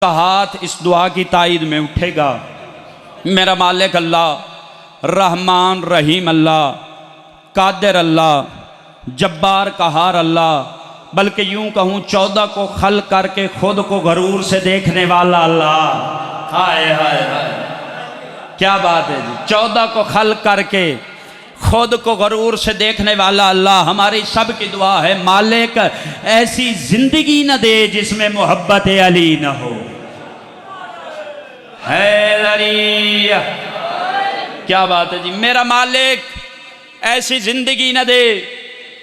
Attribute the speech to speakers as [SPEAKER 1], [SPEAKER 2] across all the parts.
[SPEAKER 1] का हाथ इस दुआ की तायद में उठेगा। मेरा मालिक अल्लाह, रहमान रहीम अल्लाह, कादिर अल्लाह, जब्बार कहार अल्लाह, बल्कि यूं कहूँ 14 को खल करके खुद को गरूर से देखने वाला अल्लाह। हाय हाय हाय, क्या बात है जी। 14 को खल करके खुद को गरूर से देखने वाला अल्लाह। हमारी सब की दुआ है, मालिक ऐसी जिंदगी न दे जिसमें मोहब्बत अली न हो। हैदरिया, क्या बात है जी। मेरा मालिक ऐसी जिंदगी न दे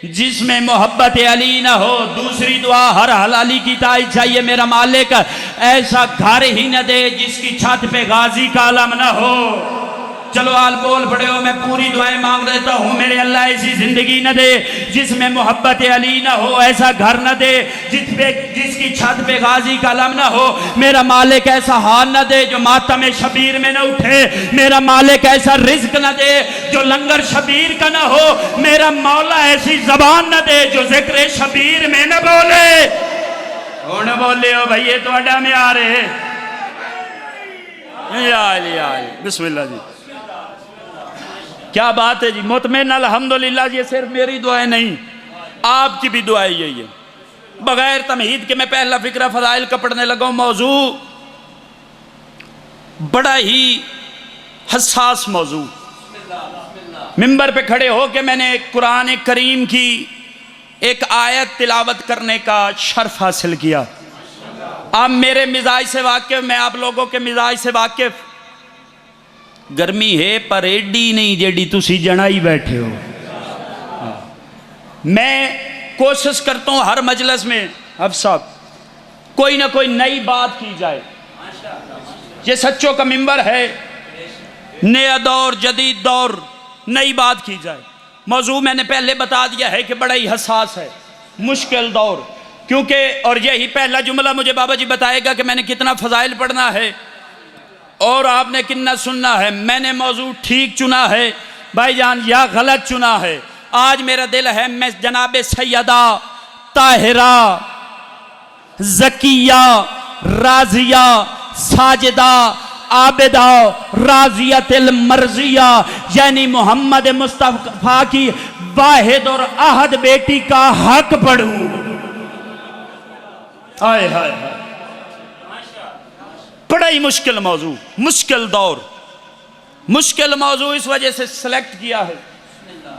[SPEAKER 1] जिसमें मोहब्बत अली न हो। दूसरी दुआ हर हलाली की ताई चाहिए। मेरा मालिक ऐसा घर ही न दे जिसकी छत पे गाजी का आलम न हो। चलो आल बोल पड़े हो, मैं पूरी दुआएं मांग देता हूँ। मेरे अल्लाह ऐसी जिंदगी न दे जिसमें मोहब्बत अली न हो। ऐसा घर न दे जिसकी छत पे गाजी का आलम न हो। मेरा मालिक ऐसा हाल न दे जो मातम शबीर में न उठे। मेरा मालिक ऐसा रिज्क न दे जो लंगर शबीर का न हो। मेरा मौला ऐसी जबान न दे जो जिक्र शबीर में न बोले। न बोले हो भैया तो अड्डा में आ रहे। बिस्मिल्लाह जी, क्या बात है जी। मुतमिन अल्हम्दुलिल्लाह। ये सिर्फ मेरी दुआएं नहीं, आपकी भी दुआएं यही है। बगैर तमहीद के मैं पहला फिक्रा फजाइल का पढ़ने लगा हूं। मौजू बड़ा ही हसास मौजू। मिंबर पे खड़े होके मैंने कुरान करीम की एक आयत तिलावत करने का शर्फ हासिल किया। आप मेरे मिजाज से वाकिफ, मैं आप लोगों के मिजाज से वाकिफ। गर्मी है पर एडी नहीं जेडी तुसी जनाई बैठे हो। मैं कोशिश करता हूँ हर मजलिस में अब साहब कोई ना कोई नई बात की जाए। ये सच्चों का मिंबर है, नया दौर, जदीद दौर, नई बात की जाए। मौजू मैंने पहले बता दिया है कि बड़ा ही हसास है, मुश्किल दौर। क्योंकि और यही पहला जुमला मुझे बाबा जी बताएगा कि मैंने कितना फजाइल पढ़ना है और आपने कितना सुनना है। मैंने मौजू ठीक चुना है भाईजान या गलत चुना है? आज मेरा दिल है मैं जनाब सैयदा ताहिरा ज़किया राजिया साजिदा आबिदा राजियतिल मर्जिया यानी मोहम्मद मुस्तफ़ा की वाहिद और अहद बेटी का हक पढ़ूं। हाय हाय हाय, बड़ा ही मुश्किल मौजू, मुश्किल दौर। मुश्किल मौजू इस वजह से सिलेक्ट किया है।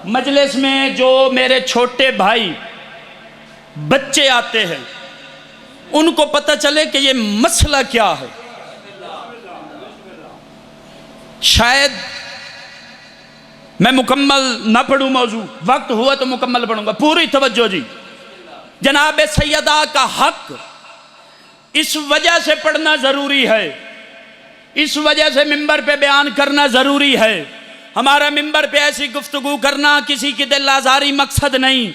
[SPEAKER 1] मजलिस में जो मेरे छोटे भाई बच्चे आते हैं उनको पता चले कि ये मसला क्या है। शायद मैं मुकम्मल ना पढ़ूं मौजू, वक्त हुआ तो मुकम्मल पढ़ूंगा। पूरी तवज्जो जी। जनाब सैयदा का हक इस वजह से पढ़ना जरूरी है, इस वजह से मिंबर पे बयान करना जरूरी है। हमारा मिंबर पे ऐसी गुफ्तगू करना किसी की दिल आजारी मकसद नहीं,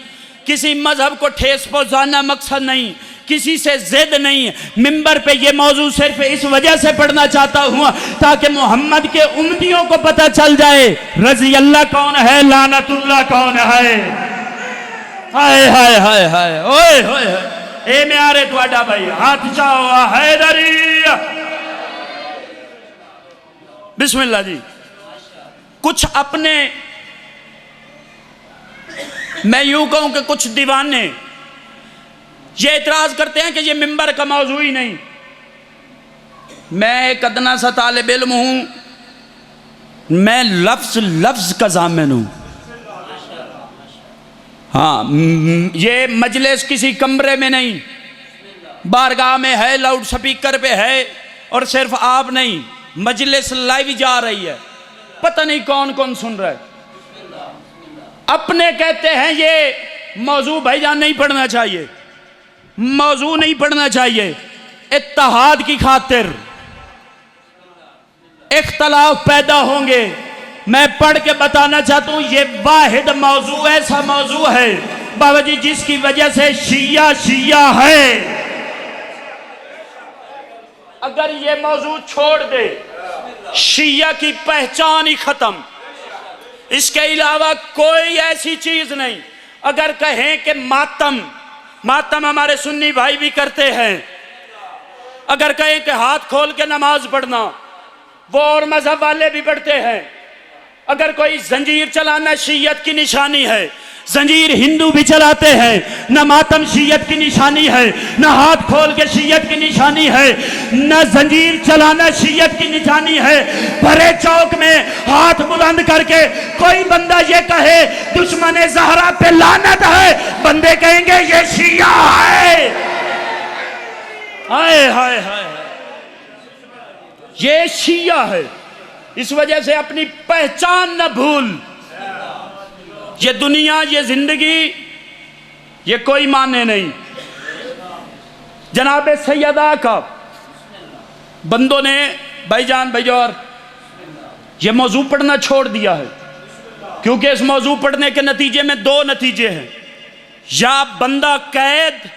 [SPEAKER 1] किसी मजहब को ठेस पहुंचाना मकसद नहीं, किसी से जिद नहीं। मिंबर पे ये मौजू सिर्फ इस वजह से पढ़ना चाहता हूँ ताकि मोहम्मद के उम्मतियों को पता चल जाए रजी अल्लाह कौन है, लानतुल्लाह कौन है। हाय हाय हाय हाय, ओए होए ए में आ रहे तुआडा भाई हाथ चाहो हैदरी। बिस्मिल्लाह जी। कुछ अपने, मैं यूं कहूं कि कुछ दीवाने ये इतराज करते हैं कि ये मिंबर का मौजू ही नहीं। मैं एक अदना सा तालिब इल्म हूं, मैं लफ्ज लफ्ज का जामिन हूं। हाँ, ये मजलिस किसी कमरे में नहीं, बारगाह में है, लाउड स्पीकर पे है। और सिर्फ आप नहीं, मजलिस लाइव जा रही है, पता नहीं कौन कौन सुन रहा है। अपने कहते हैं ये मौजू भाईजान नहीं पढ़ना चाहिए, मौजू नहीं पढ़ना चाहिए। इत्तेहाद की खातिर इख्तलाफ पैदा होंगे। मैं पढ़ के बताना चाहता हूं ये वाहिद मौजू ऐसा मौजू है बाबा जी जिसकी वजह से शिया शिया है। अगर ये मौजू छोड़ दे शिया की पहचान ही खत्म, इसके अलावा कोई ऐसी चीज नहीं। अगर कहें कि मातम, मातम हमारे सुन्नी भाई भी करते हैं, अगर कहें कि हाथ खोल के नमाज पढ़ना, वो और मजहब वाले भी पढ़ते हैं। अगर कोई जंजीर चलाना शीयत की निशानी है, जंजीर हिंदू भी चलाते हैं। न मातम शीयत की निशानी है, न हाथ खोल के शीयत की निशानी है, न जंजीर चलाना शीयत की निशानी है। भरे चौक में हाथ बुलंद करके कोई बंदा ये कहे दुश्मन ज़हरा पे लानत है, बंदे कहेंगे ये शिया है। हाय हाय हाय, ये शिया है। इस वजह से अपनी पहचान न भूल। ये दुनिया, ये जिंदगी, ये कोई माने नहीं। जनाब सैयदा का बंदों ने भाईजान भाईजोर ये मौजू पढ़ना छोड़ दिया है, क्योंकि इस मौजू पढ़ने के नतीजे में दो नतीजे हैं, या बंदा कैद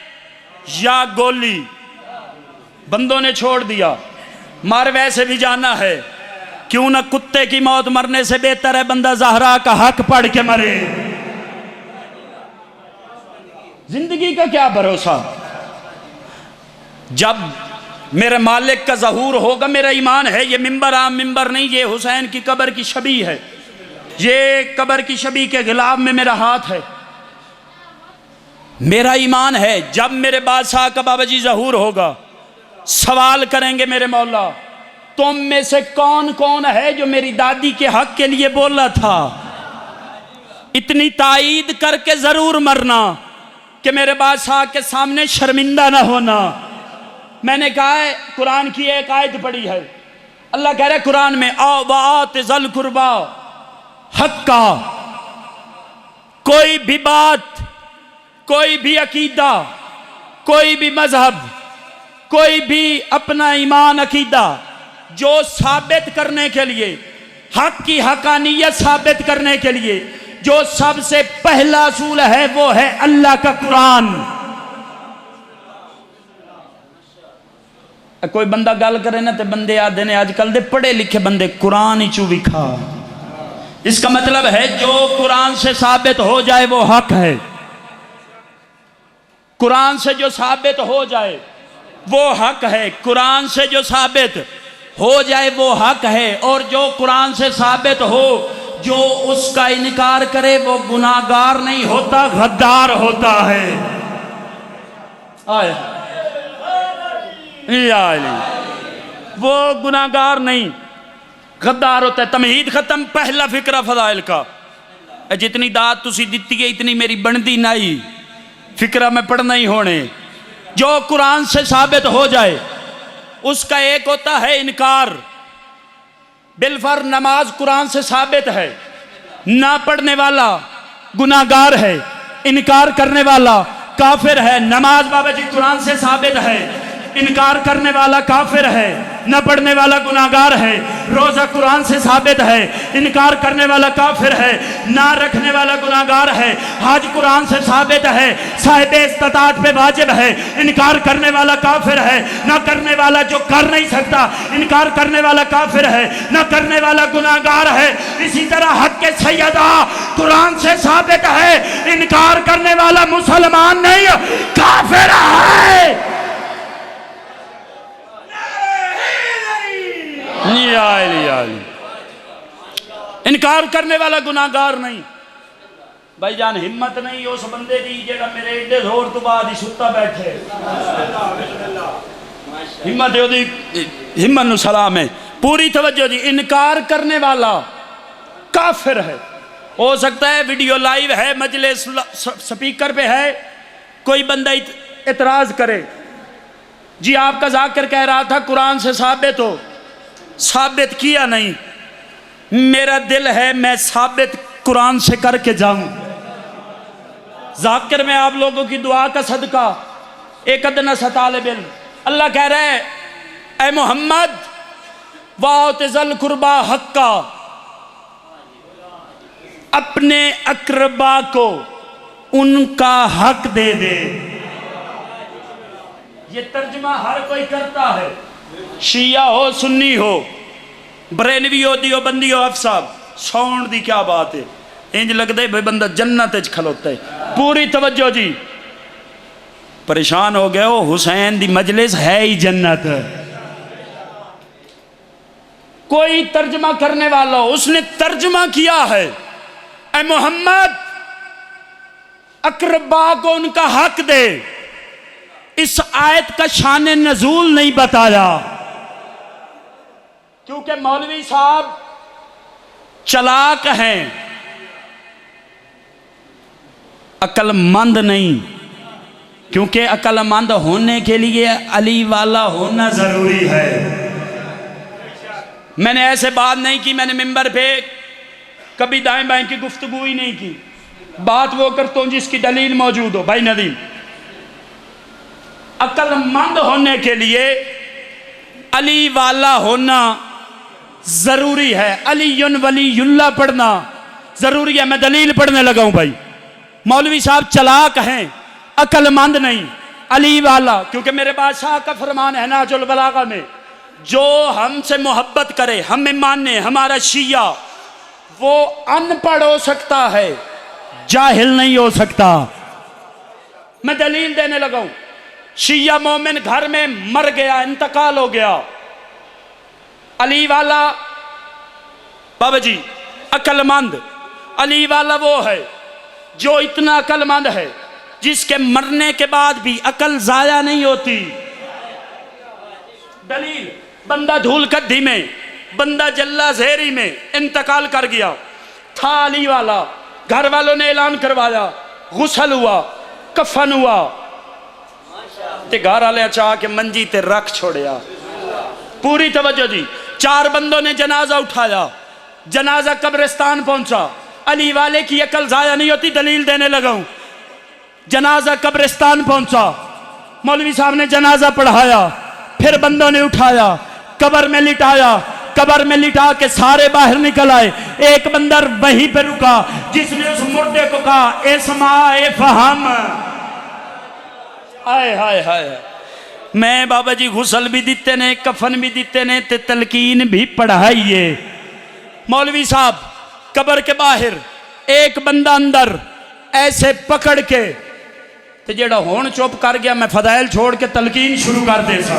[SPEAKER 1] या गोली। बंदों ने छोड़ दिया। मार वैसे भी जाना है, क्यों ना कुत्ते की मौत मरने से बेहतर है बंदा ज़हरा का हक पढ़ के मरे। जिंदगी का क्या भरोसा। जब मेरे मालिक का ज़हूर होगा, मेरा ईमान है, ये मिंबर आम मिंबर नहीं, ये हुसैन की कब्र की शबी है, ये कब्र की शबी के गिलाफ में मेरा हाथ है। मेरा ईमान है, जब मेरे बादशाह का बाबा जी ज़हूर होगा, सवाल करेंगे मेरे मौला तुम में से कौन कौन है जो मेरी दादी के हक के लिए बोला था। इतनी ताईद करके जरूर मरना कि मेरे बादशाह के सामने शर्मिंदा ना होना। मैंने कहा है, कुरान की एक आयत पढ़ी है, अल्लाह कह रहा है कुरान में, आवात जल कुर्बा हक का। कोई भी बात, कोई भी अकीदा, कोई भी मजहब, कोई भी अपना ईमान अकीदा जो साबित करने के लिए, हक की हकानियत साबित करने के लिए जो सबसे पहला असूल है वो है अल्लाह का कुरान। कोई बंदा गल करे ना तो बंदे आते ने आजकल दे पढ़े लिखे बंदे कुरान ही चू विखा। इसका मतलब है जो कुरान से साबित हो जाए वो हक है। कुरान से जो साबित हो जाए वो हक है। कुरान से जो साबित हो जाए वो हक है। और जो कुरान से साबित हो, जो उसका इनकार करे वो गुनाहगार नहीं होता, गद्दार होता है। वो गुनाहगार नहीं, गद्दार होता है। तमहीद खत्म। पहला फिक्रा फजाइल का, जितनी दात तुसी दिती है इतनी मेरी बनती नहीं, फिक्रा में पढ़ना ही होने। जो कुरान से साबित हो जाए उसका एक होता है इनकार। बिलफर नमाज कुरान से साबित है, ना पढ़ने वाला गुनाहगार है, इनकार करने वाला काफिर है। नमाज बाबा जी कुरान से साबित है, इनकार करने वाला काफिर है, न पढ़ने वाला गुनाहगार है। रोजा कुरान से साबित है, इनकार करने वाला काफिर है, ना रखने वाला गुनाहगार है। हज कुरान से साबित है, साहिब इस्तिताअत पे वाजिब है, इनकार करने वाला काफिर है, ना करने वाला जो कर नहीं सकता, इनकार करने वाला काफिर है, ना करने वाला गुनाहगार है। इसी तरह हक के सैयदा कुरान से साबित है, इनकार करने वाला मुसलमान नहीं काफिर है। इनकार करने वाला गुनाहगार नहीं। भाईजान हिम्मत नहीं उस बंदे दी जेड़ा मेरे एडे जोर तो बाद ही सुता बैठे। हिम्मत ओदी, हिम्मत नु सलाम है। पूरी तवज्जो जी। इनकार करने वाला काफिर है। हो सकता है वीडियो लाइव है, मजलिस स्पीकर पे है, कोई बंदा इतराज करे, जी आपका जाकिर कह रहा था कुरान से साबित हो, साबित किया नहीं। मेरा दिल है मैं साबित कुरान से करके जाऊं। जाकिर में आप लोगों की दुआ का सदका एक अदना सतालिब इल्म, अल्लाह कह रहा है ऐ मोहम्मद वातिज़ल कुर्बा हक्का, अपने अकरबा को उनका हक दे दे। ये तर्जुमा हर कोई करता है, शिया हो, सुन्नी हो, बरेलवी हो, दियोबंदी हो, अफसाब, सौन दी क्या बात है। इंज लगता है भाई बंदा जन्नत च खलोता है। पूरी तवज्जो जी। परेशान हो गए हो, हुसैन दी मजलिस है ही जन्नत। कोई तर्जमा करने वाला हो, उसने तर्जमा किया है, ऐ मोहम्मद अकरबा को उनका हक दे। इस आयत का शान नजूल नहीं बताया, क्योंकि मौलवी साहब चालाक हैं, अक्लमंद नहीं। क्योंकि अक्लमंद होने के लिए अली वाला होना जरूरी है। मैंने ऐसे बात नहीं की, मैंने मिंबर पे कभी दाएं बाएं की गुफ्तगू ही नहीं की। बात वो करता हूं जिसकी दलील मौजूद हो। भाई नदीम, अक्लमंद होने के लिए अली वाला होना जरूरी है। अलीयुन वलीयुल्लाह पढ़ना जरूरी है। मैं दलील पढ़ने लगा हूं भाई। मौलवी साहब चालाक हैं, अक्लमंद नहीं, अली वाला। क्योंकि मेरे बादशाह का फरमान है नाजुल बलागा में, जो हमसे मोहब्बत करे, हमें माने, हमारा शिया, वो अनपढ़ हो सकता है, जाहिल नहीं हो सकता। मैं दलील देने लगा हूं। शिया मोमिन घर में मर गया, इंतकाल हो गया, अली वाला बाबा जी अक्लमंद। अली वाला वो है जो इतना अक्लमंद है जिसके मरने के बाद भी अकल जाया नहीं होती। दलील, बंदा धूल कद्दी में, बंदा जल्ला जहरी में इंतकाल कर गया, था अली वाला, घर वालों ने ऐलान करवाया, गुसल हुआ, कफन हुआ, ते घर वाले चाह के मंजी ते रख छोड़िया। पूरी तवज्जो जी। 4 बंदों ने जनाजा उठाया, जनाजा कब्रिस्तान पहुंचा। अली वाले की अकल जाया नहीं होती, दलील देने लगा हूं। जनाजा कब्रिस्तान पहुंचा, मौलवी साहब ने जनाजा पढ़ाया, फिर बंदों ने उठाया, कब्र में लिटाया, कब्र में लिटा के सारे बाहर निकल आए। एक बंदर वहीं पे रुका जिसने उस मुर्दे को कहा इस्मा ए फहम। हाय हाय हाय। मैं बाबा जी गुसल भी दिते ने, कफन भी दिते ने, ते तलकीन भी पढ़ाइए। मौलवी साहब कब्र के बाहर, एक बंदा अंदर, ऐसे पकड़ के, ते जेड़ा होन चुप कर गया, मैं फदाइल छोड़ के तलकीन शुरू कर दे सा।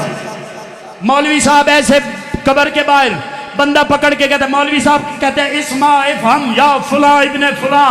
[SPEAKER 1] मौलवी साहब ऐसे कब्र के बाहर बंदा पकड़ के कहते, मौलवी साहब कहते हैं इस्मा इफ़हम या फुला इब्ने फुला,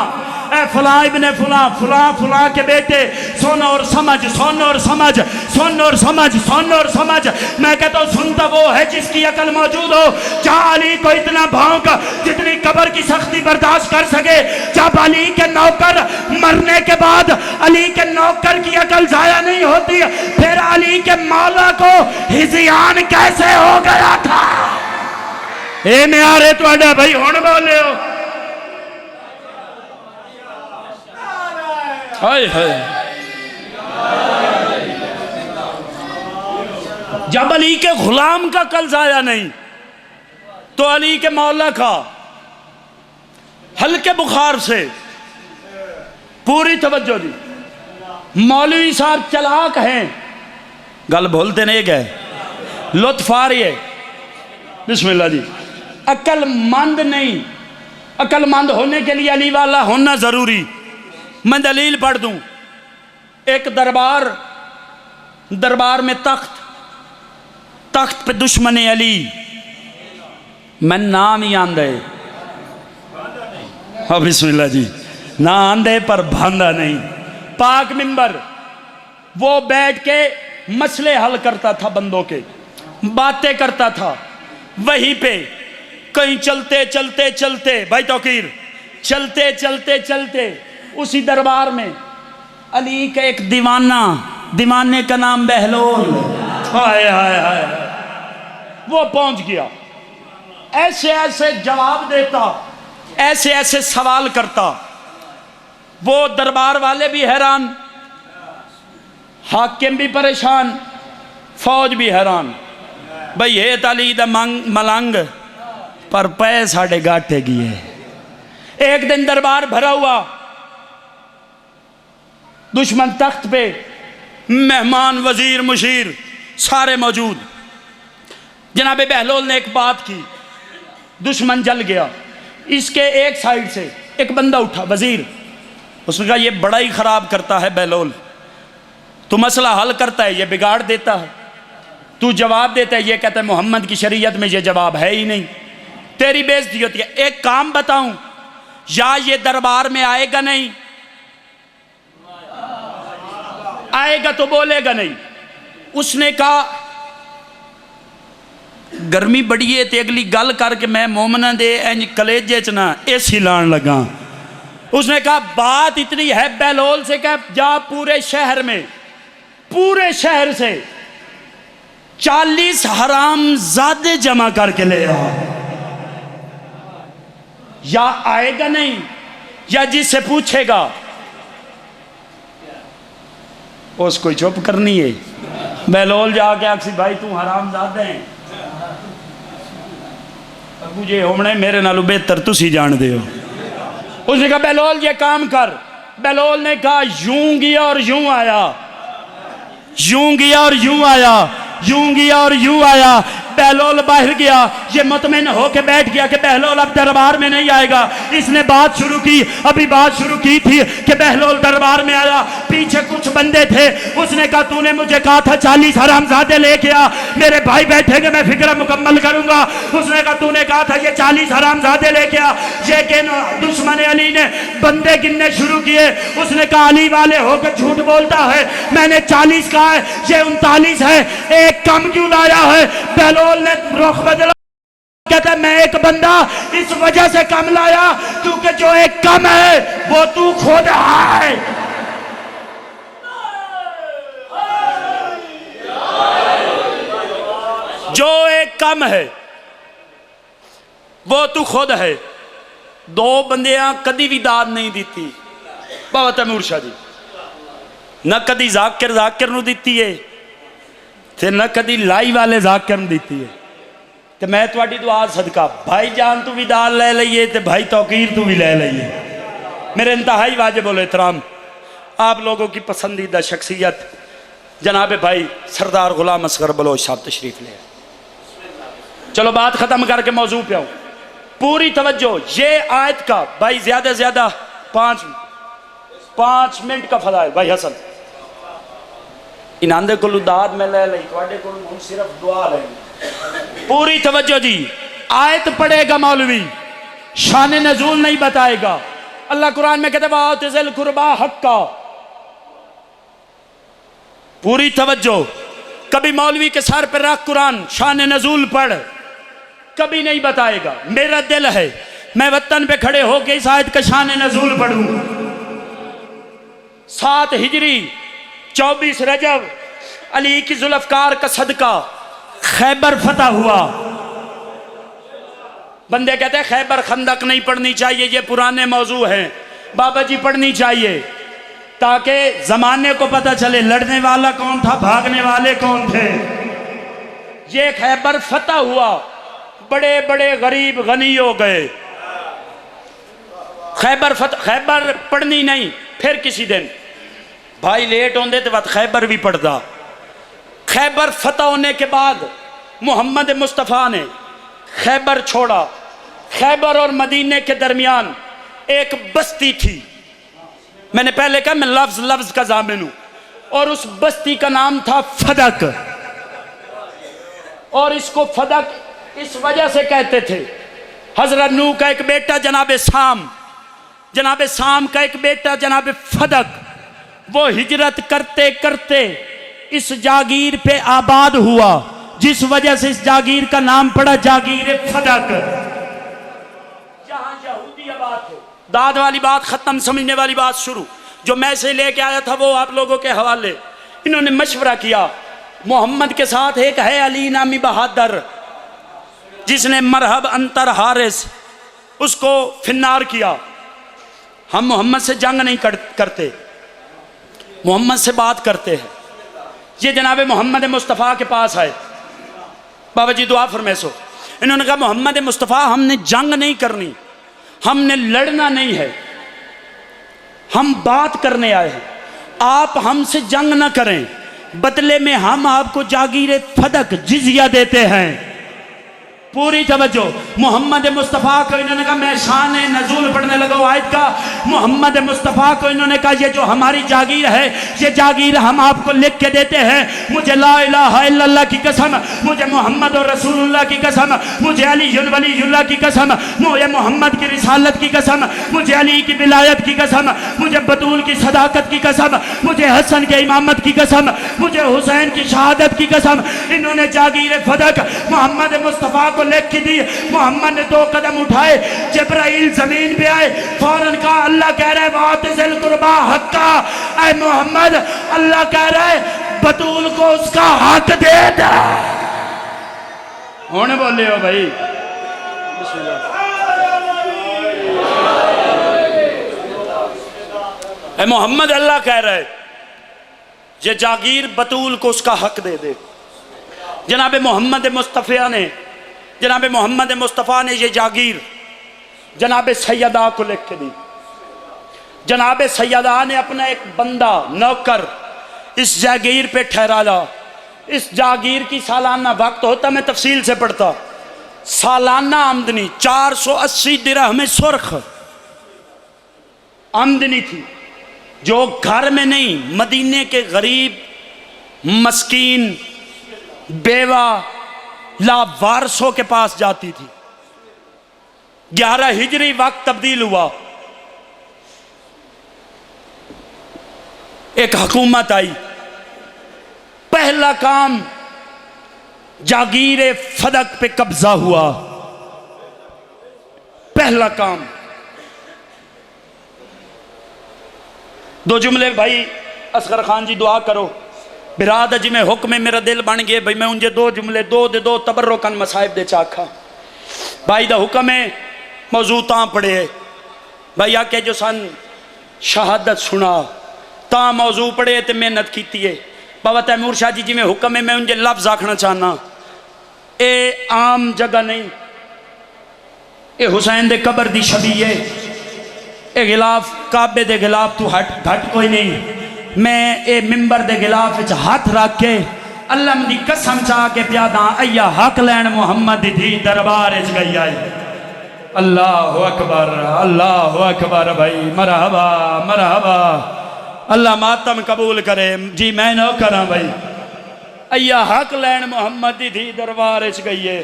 [SPEAKER 1] ए फुला इब्ने फुला, फुला फुला के बेटे, सुन और समझ, सुन और समझ, सुन और समझ, सुन और समझ। मैं कहता हूँ सुनता वो है जिसकी अकल मौजूद हो। क्या अली को इतना भौंक जितनी कब्र की सख्ती बर्दाश्त कर सके? जब अली के नौकर मरने के बाद अली के नौकर की अकल जाया नहीं होती, फिर अली के मौला को हिजियान कैसे हो गया था? ए न्यारे तुहाडा भाई हुण बोले हो। हाय हाय। जब अली के गुलाम का कल जाया नहीं, तो अली के मौला का हल्के बुखार से। पूरी तवज्जो दी। मौलवी साहब चालाक हैं, गल बोलते नहीं गए, लुत्फ आ रही है। बिस्मिल्लाह जी। अक्लमंद नहीं, अक्लमंद होने के लिए अली वाला होना जरूरी। मैं दलील पढ़ दूं। एक दरबार, दरबार में तख्त, तख्त पे दुश्मन अली, मैं नाम ही आंदे। हाँ बिस्मिल्लाह जी। ना आंदे पर भांदा नहीं। पाक मिंबर, वो बैठ के मसले हल करता था, बंदों के बातें करता था। वहीं पे कहीं चलते चलते चलते, भाई तौकीर, चलते चलते चलते उसी दरबार में अली का एक दीवाना, दीवाने का नाम बहलोल, हाय हाय हाय, वो पहुंच गया। ऐसे ऐसे जवाब देता, ऐसे ऐसे सवाल करता। वो दरबार वाले भी हैरान, हाकिम भी परेशान, फौज भी हैरान। भाई ये ताली दा मलंग पर पै साढ़े गाटे गिए। एक दिन दरबार भरा हुआ, दुश्मन तख्त पे, मेहमान वजीर मुशीर सारे मौजूद। जनाबे बहलोल ने एक बात की, दुश्मन जल गया। इसके एक साइड से एक बंदा उठा, वजीर, उसने कहा ये बड़ा ही खराब करता है बहलोल, तू मसला हल करता है, ये बिगाड़ देता है। तू जवाब देता है, ये कहता है मोहम्मद की शरीयत में ये जवाब है ही नहीं, तेरी बेइज्जती होती है। एक काम बताऊं, या ये दरबार में आएगा नहीं, आएगा तो बोलेगा नहीं। उसने कहा गर्मी बड़ी है ते अगली गल करके मैं मोमना दे इंज कलेजे च ना एसी लान लगा। उसने कहा बात इतनी है बहलोल से, कह जा पूरे शहर में, पूरे शहर से 40 हरामजादे जमा करके ले आ, या आएगा नहीं या जिससे पूछेगा उसको चुप करनी है। बहलोल जाके आखसी भाई तू हरामजादे है, अबू जे होने मेरे नालों बेहतर तुसी जान दे हो। उसने कहा बहलोल ये काम कर। बहलोल ने कहा यूं गया और यूं आया, यूं गया और यूं आया, यूं गया और यूं आया। बहलोल बाहर गया, ये मुतमिन होके बैठ गया कि बहलोल अब दरबार में नहीं आएगा। इसने बात शुरू की, अभी बात शुरू की थी कि बहलोल दरबार में आया। पीछे कुछ बंदे थे, उसने कहा तूने मुझे कहा था 40 हरामजादे लेके आ, मेरे भाई बैठेंगे मैं फिक्र मुकम्मल करूंगा। उसने कहा तूने कहा था ये 40 हरामजादे लेके आ, लेकिन दुश्मन अली ने बंदे गिनने शुरू किए। उसने कहा अली वाले होकर झूठ बोलता है, मैंने 40 कहा है, ये 39 है, एक कम क्यों लाया है। बहलोल ने रुख बदला, कहता है मैं एक बंदा इस वजह से कम लाया क्योंकि जो एक कम है वो तू खुद है। जो एक कम है वो तू खुद है। दो बंदियां कदी भी दाद नहीं दी बाबा तैमूर शाह जी, न कदी जाकिर नूं दिती है ते न कदी लाई वाले जाकिर नूं दिती है। तो मैं तुहाडी दुआ सदका भाई जान तू भी दाल ले लईए ते भाई तौकीर तू भी ले लईए। मेरे इंतहाई वाजिब उल एहतराम आप लोगों की पसंदीदा शख्सियत जनाब भाई सरदार गुलाम असगर बलोच साहब तशरीफ ले। चलो बात ख़त्म करके मौजू पे आऊँ, पूरी तवज्जो। ये आयत का भाई ज़्यादा से ज़्यादा 5 मिनट का फजाइल भाई हसन इन्हां दे कोलों दाद में ले लई, तुहाडे कोलों सिर्फ दुआ ले। पूरी तवज्जो जी, आयत पढ़ेगा मौलवी, शान नजूल नहीं बताएगा। अल्लाह कुरान में कहते वातिज़िल कुर्बा हक्का। पूरी तवज्जो, कभी मौलवी के सर पर रख कुरान शान नजूल पढ़, कभी नहीं बताएगा। मेरा दिल है मैं वतन पे खड़े होके इस आयत का शान नजूल पढ़ूं। 7 हिजरी 24 रजब अली की जुल्फकार का सदका खैबर फतह हुआ। बंदे कहते हैं खैबर खंदक नहीं पढ़नी चाहिए, ये पुराने मौजू हैं। बाबा जी पढ़नी चाहिए ताकि जमाने को पता चले लड़ने वाला कौन था, भागने वाले कौन थे। ये खैबर फतह हुआ, बड़े बड़े गरीब गनी हो गए। खैबर पढ़नी नहीं, फिर किसी दिन भाई लेट होंदे तो बात खैबर भी पढ़ता। खैबर फतह होने के बाद मोहम्मद मुस्तफ़ा ने खैबर छोड़ा। खैबर और मदीने के दरमियान एक बस्ती थी, मैंने पहले कहा मैं लफ्ज लफ्ज का जामिन हूं, और उस बस्ती का नाम था फदक। और इसको फदक इस वजह से कहते थे, हजरत नूह का एक बेटा जनाब साम का एक बेटा जनाब फदक, वो हिजरत करते करते इस जागीर पे आबाद हुआ, जिस वजह से इस जागीर का नाम पड़ा जागीर फदक। जहां यहूदी आबाद थे। दाद वाली बात खत्म, समझने वाली बात शुरू। जो मैं से लेके आया था वो आप लोगों के हवाले। इन्होंने मशवरा किया, मोहम्मद के साथ एक है अली नामी बहादुर, जिसने मरहब अंतर हारिस उसको फिन्नार किया। हम मोहम्मद से जंग नहीं करते, मोहम्मद से बात करते हैं। ये जनाब मोहम्मद मुस्तफ़ा के पास आए, बाबा जी दुआ फरमाइशो। इन्होंने कहा मोहम्मद मुस्तफ़ा हमने जंग नहीं करनी, हमने लड़ना नहीं है, हम बात करने आए हैं। आप हमसे जंग ना करें, बदले में हम आपको जागीर फदक जिजिया देते हैं। पूरी तवज्जो। मोहम्मद मुस्तफ़ा को इन्होंने कहा, मैं शान नज़ूल पढ़ने लगा आयत का। मोहम्मद मुस्तफ़ा को इन्होंने कहा, ये जो हमारी जागीर है, ये जागीर हम आपको लिख के देते हैं। मुझे ला इलाहा इल्लल्लाह की कसम, मुझे मोहम्मद और रसूलुल्लाह की कसम, मुझे अली वलीयुल्लाह की कसम, मुझे मोहम्मद की रिसालत की कसम, मुझे अली की विलायत की कसम, मुझे बतूल की सदाकत की कसम, मुझे हसन के इमामत की कसम, मुझे हुसैन की शहादत की कसम। इन्होंने जागीर फदक मोहम्मद मुस्तफ़ा को लिख के दी। मोहम्मद ने 2 कदम उठाए, जिब्राइल जमीन पे आए, फौरन कहा, अल्लाह कह रहा है वातिज़िल कुर्बा हक्का, ऐ मोहम्मद अल्लाह कह रहा है बतूल को उसका हक दे दे। हुण बोले हो भाई, ऐ मोहम्मद अल्लाह कह रहा है ये जागीर बतूल को उसका हक दे दे। जनाब मोहम्मद मुस्तफ़ा ने, जनाब मोहम्मद मुस्तफ़ा ने ये जागीर जनाब सैयदा को लिख के दी। जनाब सैयदा ने अपना एक बंदा नौकर इस जागीर पे ठहराया। इस जागीर की सालाना वक्त होता, मैं तफसील से पढ़ता, सालाना आमदनी 480 दिरहम सुर्ख आमदनी थी, जो घर में नहीं मदीने के गरीब मस्कीन बेवा लावारसों के पास जाती थी। 11 हिजरी वक्त तब्दील हुआ, एक हुकूमत आई। पहला काम जागीर फदक पे कब्जा हुआ। पहला काम 2 जुमले भाई असगर खान जी दुआ करो। बिराद जी में हुक्म मेरा दिल बन गए भाई, मैं उनके 2 जुमले 2 तबर्रुकन मसाइब दे चाखा। भाई दा हुक्म है मौजू ता पढ़े भाई आके जो सन शहादत सुना ता मौजू पढ़े तो मेहनत की है। बाबा तैमूर शाह जी जी में हुक्म है, मैं उनके लफ्ज आखना चाहना, ये आम जगह नहीं, ये हुसैन दे कबर दी छवि है, ये गिलाफ काबे दे गिलाफ तू हट घट कोई नहीं। मैं ये मिंबर दे गिलाफ विच हाथ रख के अल्लाह दी कसम चाह के प्यादा अय्या हक लैन मोहम्मद दी दरबार च गई आई। अल्लाह अकबर, अल्लाह अकबर भाई, मरहबा मरहबा। अल्लाह मातम कबूल करे जी, मैं न करा भाई। अय्या हक लैन मोहम्मद दी दरबार च गई है।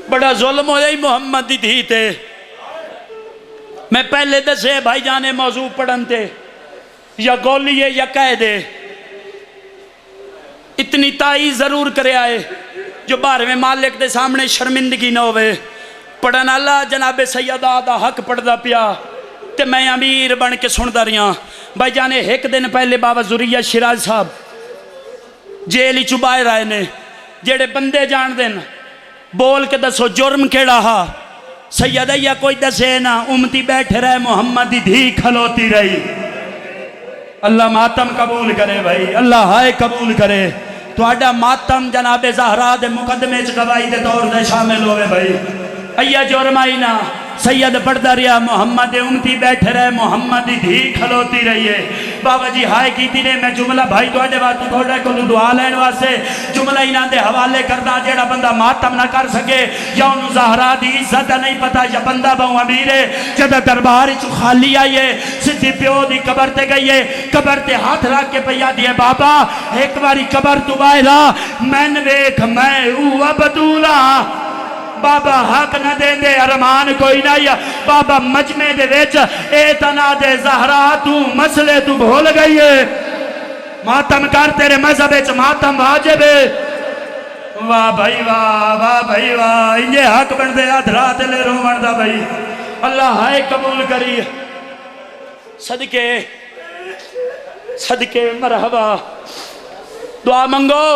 [SPEAKER 1] बड़ा जुल्म होया ही मोहम्मद दी धी ते। मैं पहले दसे भाई जाने मौजू पढ़न ते या गोलिए या कह दे, इतनी ताई जरूर करे आए जो 12वें मालिक के सामने शर्मिंदगी न होवे। पढ़न आला जनाबे सैयदा दा हक पढ़दा पिया ते मैं अमीर बन के सुनता रहा। भाई जाने एक दिन पहले बाबा जुरिया शिराज साहब जेल चु बाहर आए ने। जेड़े बंदे जान देन बोल के दसो जुर्म केड़ा हा। सैयदा या कोई दसे ना, उमती बैठे रहे, मोहम्मद दी धी खलोती रही। अल्लाह मातम कबूल करे भाई, अल्लाह हाय कबूल करे। तुहाडा मातम जनाबे ज़हरा दे मुकदमे च गवाही दे तौर ते शामिल होवे भाई। अय्या जुर्माई ना सैयद पढ़ता रहा, मोहम्मद उमती बैठे रहे, मोहम्मद दी धी खलोती रही है। बाबा जी हाय की ने मैं जुमला भाई थोड़े वास्ते थोड़े को दुआ लैन वास्ते जुमला इन्हों के हवाले करदा। जेड़ा बंदा मातम ना कर सके या उन्होंने ज़हरा दी इज्जत नहीं पता या बंदा बहु अमीर है, जब दरबार चु खाली आई है, सीधी प्यो की कबर ते गई है, कबर ते हाथ रख के पया दिए, बाबा एक बारी कबर तू बाहर आ, मैन वेख मैं ऊ बतूला। बाबा हक न देंदे अरमान कोई नहीं। बाबा मजमे दे विच ए तना दे ज़हरा तू मसले तू भूल गई है। मातम कर, तेरे मजहब च मातम वाजिब है। वाह भाई वाह, वाह भाई वाह, इंजे हक बनते हथ रात ले रोवण दा भाई। अल्लाह हाय कबूल करी। सदके सदके मरहबा, दुआ मंगो।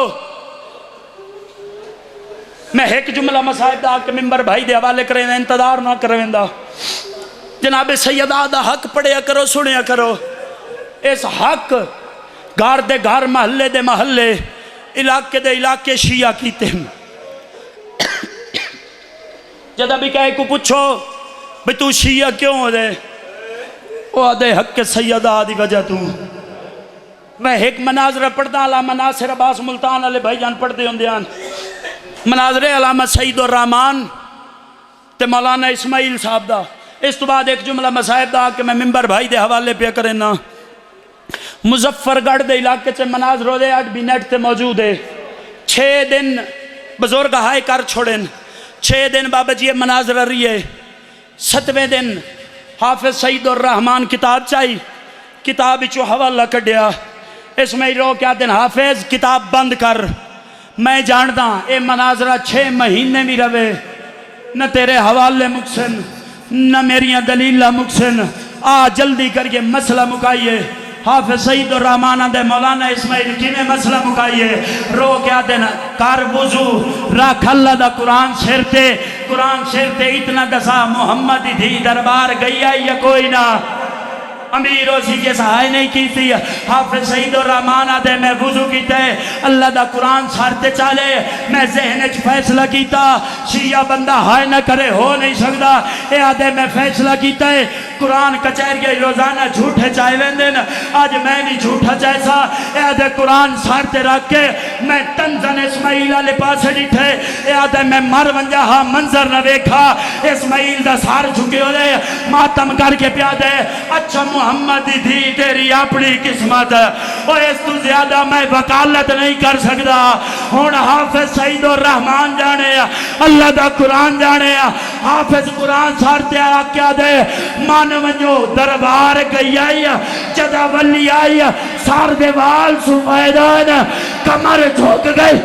[SPEAKER 1] मैं एक जुमला मसाइब आके मिंबर भाई दे हवाले करें, इंतजार ना करेंदा। जनाबे सैयदा दा हक पढ़िया करो, सुनिया करो। इस हक घर दे घर, महल्ले दे महल्ले, इलाके दे इलाके शिया कीते। जदा भी कहे को पूछो भी तू शिया क्यों हो दे, वो आदे हक के सैयदा दी वजह तू। मैं एक मनाजरा पढ़दा ला, मनासिर अब्बास मुल्तान वाले भाईजान पढ़ते होंगे। मनाजरे अलामा सईद उर रहमान ते मौलाना इस्माइल साहब दा। इस तो बाद एक जुमला मसाहिब दा कि मैं मिंबर भाई दे हवाले पे करें ना। मुजफ्फरगढ़ के इलाके च मनाज रोजे 8 मिनट से मौजूद है। 6 दिन बुजुर्ग हाय कर छोड़न, 6 दिन बाबा जी मनाजर रही है। 7वें दिन हाफिज सईद उर रहमान किताब चाहिए, किताब चो हवाला कढ़िया। इसमें रो क्या दिन हाफिज किताब बंद कर, मैं जानता ये मनाजरा 6 महीने भी रवे, न तेरे हवाले मुकसन न मेरिया दलील मुकसन। आ जल्दी करके मसला मुकाइए। हाफिज सईद उर रहमान दे मौलाना इस्माइल किने मसला मुकाइए। रो क्या दिन कर वुजू रख अल्लाह दा कुरान सिर ते, कुरान सिर ते इतना दसा मुहम्मद दी दरबार गई है या कोई ना। अमीर उसी के सहाय नहीं की थी। हाफिज सईद उर रहमान आदे मैं वुजू कीता अल्लाह दा कुरान सर ते चले, मैं जहन च फैसला किया शिया बंदा हाय ना करे हो नहीं सकता। ये आदे मैं फैसला किया कुरान कचहरी रोजाना झूठे चाहे वेंदे न, अज मैं भी झूठा जैसा ये आदे कुरान सर ते रख के मैं तंजन इस्माइल वाले पासे डिठे। ये आदे मैं मर वंजा हा मंजर न वेखा, इस्माइल दा सर झुके हो मातम करके प्या दे। अच्छा मुहम्मद दी तेरी अपनी किस्मत, और इस तू ज्यादा मैं वकालत नहीं कर सकता। हुण हाफिज सईद उर रहमान जाने अल्लाह दा कुरान जाने। हाफिज कुरान सर ते आख्या दे मन वंजो दरबार गई आई, जदा वली आई सर दे वाल सुफैदान कमर झुक गई।